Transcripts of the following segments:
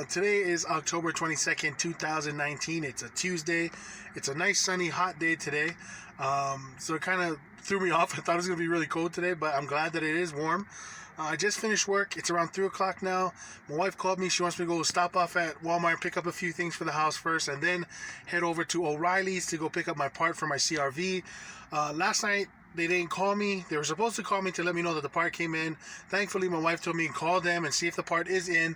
Today is October 22nd, 2019. It's a Tuesday. It's a nice, sunny, hot day today. So it kind of threw me off. I thought it was going to be really cold today, but I'm glad that it is warm. I just finished work. It's around 3 o'clock now. My wife called me. She wants me to go stop off at Walmart, pick up a few things for the house first, and then head over to O'Reilly's to go pick up my part for my CRV. Last night, they didn't call me. They were supposed to call me to let me know that the part came in. Thankfully, my wife told me to call them and see if the part is in.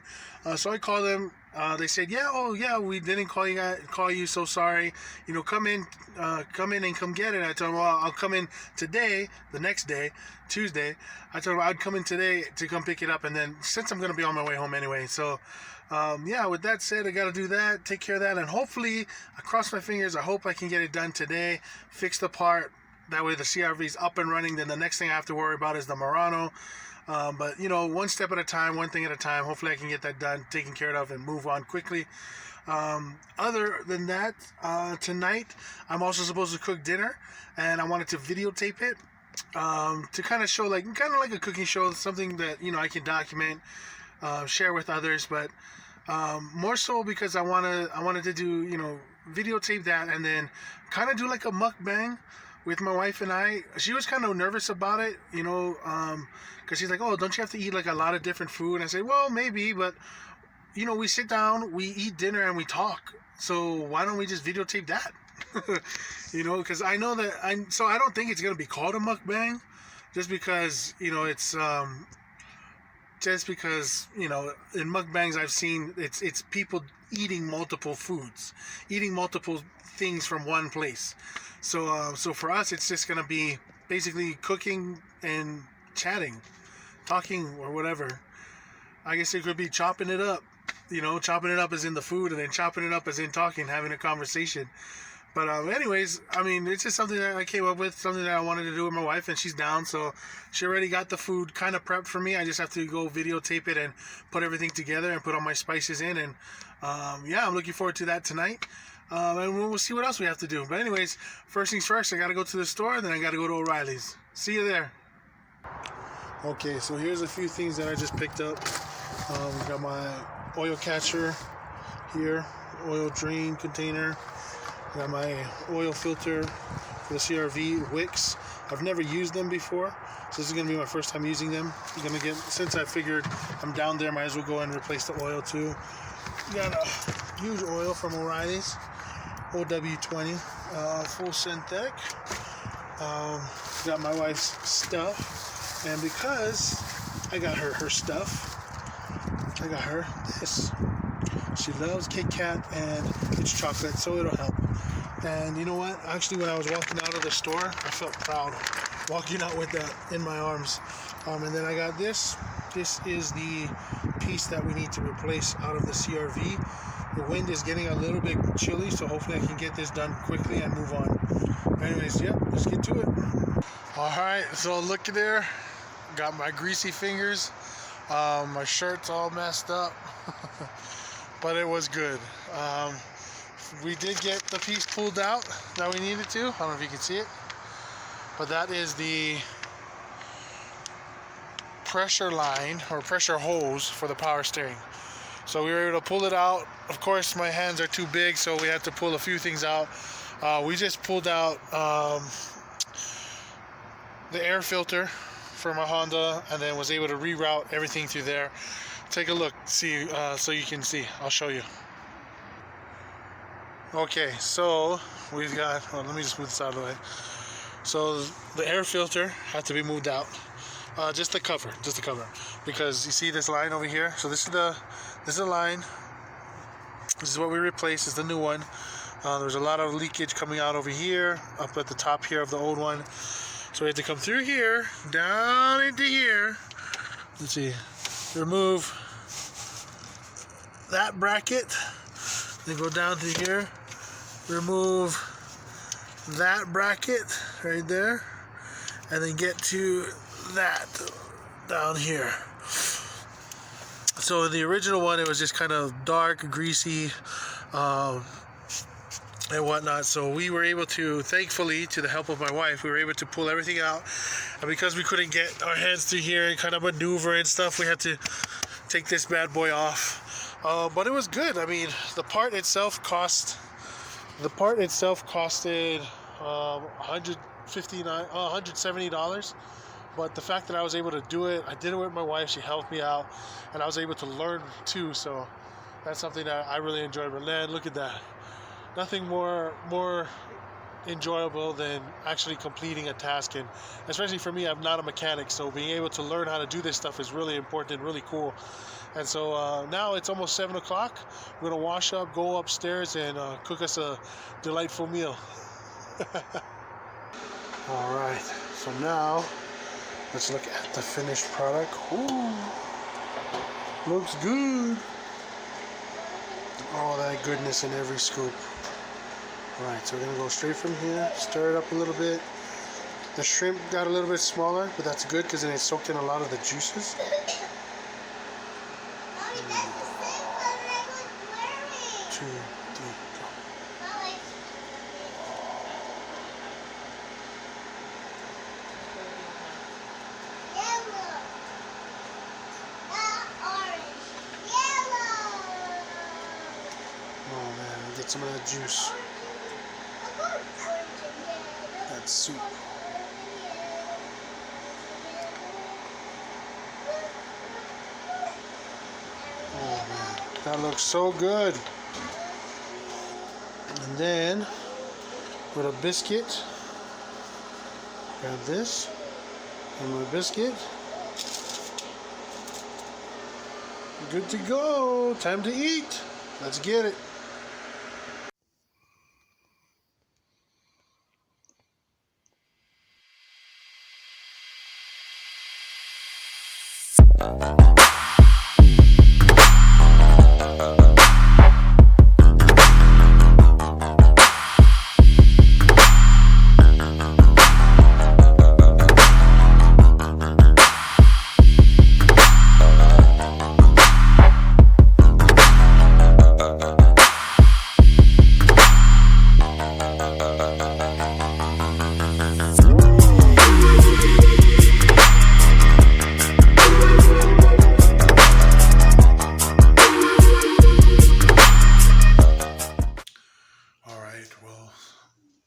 So I called them. They said, yeah, we didn't call you. So sorry. Come in and come get it. I told them, well, I'll come in today, the next day, Tuesday. I told them I'd come in today to come pick it up. And then since I'm going to be on my way home anyway. So, with that said, I got to do that, take care of that. And hopefully, I cross my fingers. I hope I can get it done today, fix the part. That way the CRV is up and running. Then the next thing I have to worry about is the Murano. But one step at a time, one thing at a time. Hopefully I can get that done, taken care of, and move on quickly. Other than that, tonight I'm also supposed to cook dinner, and I wanted to videotape it to kind of show, like a cooking show, something that I can document, share with others. But more so because I wanted to do videotape that, and then kind of do like a mukbang with my wife and I. She was kind of nervous about it, because she's like, oh, don't you have to eat like a lot of different food? And I said, well, maybe, but we sit down, we eat dinner, and we talk. So why don't we just videotape that? Because I know that I don't think it's gonna be called a mukbang, just because it's just because in mukbangs I've seen it's people eating multiple foods, eating multiple things from one place. So for us, it's just gonna be basically cooking and chatting, talking, or whatever. I guess it could be chopping it up. Chopping it up as in the food, and then chopping it up as in talking, having a conversation. But anyways, it's just something that I came up with, something that I wanted to do with my wife, and she's down. So she already got the food kind of prepped for me. I just have to go videotape it and put everything together and put all my spices in. And I'm looking forward to that tonight. And we'll see what else we have to do. But anyways, first things first, I got to go to the store, and then I got to go to O'Reilly's. See you there. Okay, so here's a few things that I just picked up. Got my oil catcher here, oil drain container. Got my oil filter for the CRV wicks. I've never used them before, so this is going to be my first time using them. Since I figured I'm down there, might as well go and replace the oil too. Got a huge oil from O'Reilly's, OW20, full synthetic. Got my wife's stuff, and because I got her stuff, I got her this. She loves Kit Kat and it's chocolate, so it'll help. And you know what? Actually, when I was walking out of the store, I felt proud walking out with that in my arms. And then I got this. This is the piece that we need to replace out of the CRV. The wind is getting a little bit chilly, so hopefully I can get this done quickly and move on. Anyways, let's get to it. Alright, so look at there. Got my greasy fingers. My shirt's all messed up. But it was good. We did get the piece pulled out that we needed to. I don't know if you can see it. But that is the pressure line or pressure hose for the power steering. So we were able to pull it out. Of course, my hands are too big, so we had to pull a few things out. We just pulled out the air filter for my Honda, and then was able to reroute everything through there. Take a look, see, so you can see. I'll show you. Okay, so we've got, let me just move this out of the way. So the air filter had to be moved out. Just the cover, because you see this line over here. So this is the line. This is what we replaced. It's the new one. There's a lot of leakage coming out over here, up at the top here of the old one. So we had to come through here, down into here. Let's see. Remove that bracket, then go down to here, remove that bracket right there, and then get to that down here. So the original one, it was just kind of dark, greasy, and whatnot. So we were able to, thankfully, to the help of my wife, we were able to pull everything out. And because we couldn't get our hands through here and kind of maneuver and stuff, we had to take this bad boy off. But it was good. I mean, the part itself costed $170. But the fact that I was able to do it, I did it with my wife. She helped me out, and I was able to learn too. So that's something that I really enjoyed. But man, look at that. Nothing more enjoyable than actually completing a task, and especially for me, I'm not a mechanic, so being able to learn how to do this stuff is really important, really cool. And so now it's almost 7 o'clock. We're gonna wash up, go upstairs, and cook us a delightful meal. All right, so now let's look at the finished product. Ooh, looks good. All that goodness in every scoop. Alright, so we're going to go straight from here, stir it up a little bit. The shrimp got a little bit smaller, but that's good because then it soaked in a lot of the juices. Two, three, go. Oh man, get some of that juice. That soup. Oh man, that looks so good. And then with a biscuit, grab this and my biscuit. Good to go. Time to eat. Let's get it.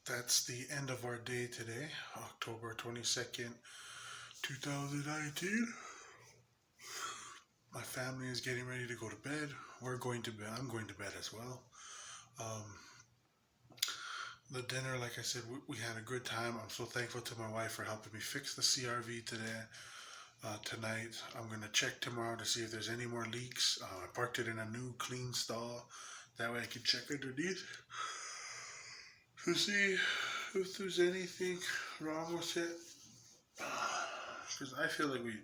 That's the end of our day today, October 22nd, 2019. My family is getting ready to go to bed. We're going to bed. I'm going to bed as well. The dinner, like I said, we had a good time. I'm so thankful to my wife for helping me fix the CRV today. Tonight, I'm going to check tomorrow to see if there's any more leaks. I parked it in a new clean stall. That way I can check underneath to see if there's anything wrong with it. Because I feel like we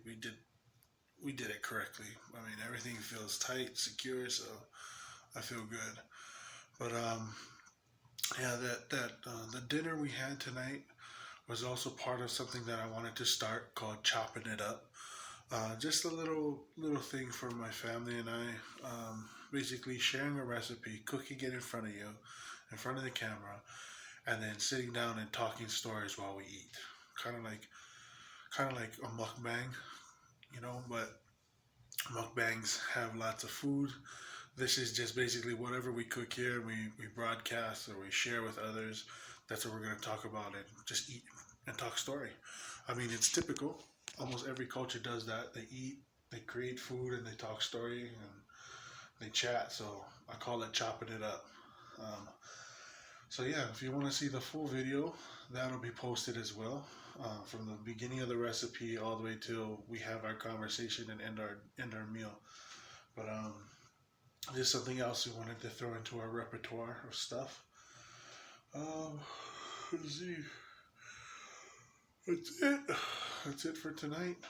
did it correctly. I mean, everything feels tight, secure, so I feel good. But yeah, the dinner we had tonight was also part of something that I wanted to start called Chopping It Up. Just a little thing for my family and I. Basically sharing a recipe, cooking it in front of you, in front of the camera, and then sitting down and talking stories while we eat. Kind of like a mukbang, you know, but mukbangs have lots of food. This is just basically whatever we cook here, we broadcast or we share with others. That's what we're going to talk about and just eat and talk story. I mean, it's typical. Almost every culture does that. They eat, they create food, and they talk story, and they chat. So I call it chopping it up. So yeah, if you want to see the full video, that'll be posted as well. From the beginning of the recipe all the way till we have our conversation and end our meal. But just something else we wanted to throw into our repertoire of stuff. Let's see. That's it for tonight.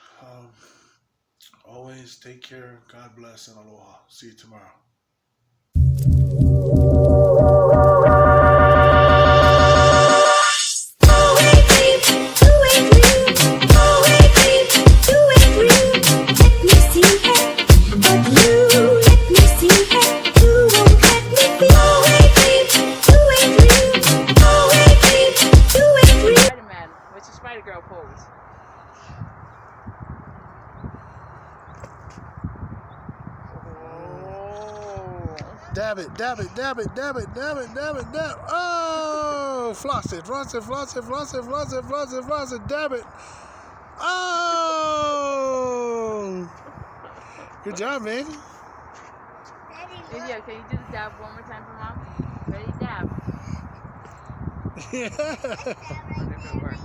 Always take care. God bless and aloha. See you tomorrow. Dab it, dab it, dab it, dab it, dab it, dab it, dab. Oh, floss it, floss it, floss it, floss it, floss it, floss it, floss it, dab it. Oh, good job, baby. Lydia, can you do the dab one more time for mom? Ready, dab. Yeah. Wonderful work.